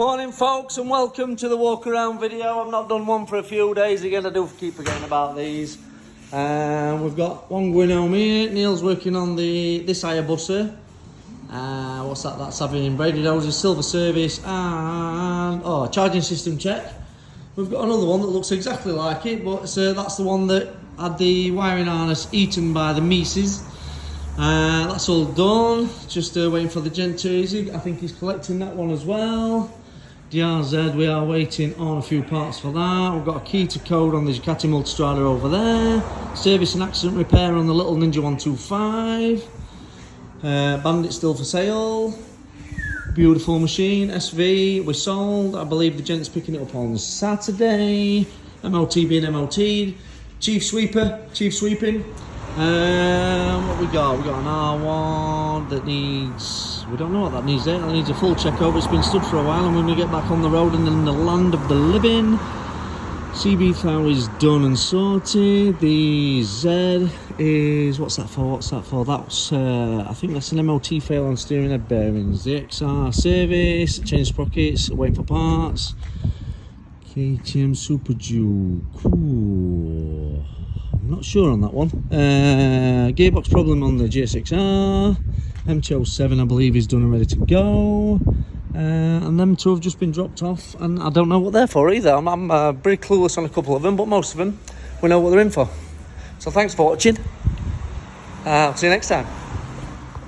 Morning folks and welcome to the walk around video. I've not done one for a few days again. I do keep forgetting about these. We've got one going home here. Neil's working on this Hayabusa. What's that? That's having braided hoses, silver service and charging system check. We've got another one that looks exactly like it, but that's the one that had the wiring harness eaten by the Mises. That's all done, just waiting for the Gentuzzi. I think he's collecting that one as well. DRZ, we are waiting on a few parts for that. We've got a key to code on the Ducati Multistrada over there. Service and accident repair on the little Ninja 125. Bandit still for sale. Beautiful machine, SV, we sold. I believe the gent's picking it up on Saturday. MOT being MOT'd. Chief sweeping. What we got? We got an R1 that needs, we don't know what that needs there. That needs a full check over. It's been stood for a while, and when we get back on the road and in the land of the living. CB Tower is done and sorted. The Z is, what's that for? That's I think that's an MOT fail on steering head bearings. The XR service, change sprockets, waiting for parts. KTM Super Duke, cool. I'm not sure on that one. Gearbox problem on the GSXR. MT-07 I believe is done and ready to go. And them two have just been dropped off, and I don't know what they're for either. I'm pretty clueless on a couple of them, but most of them we know what they're in for. So thanks for watching. I'll see you next time.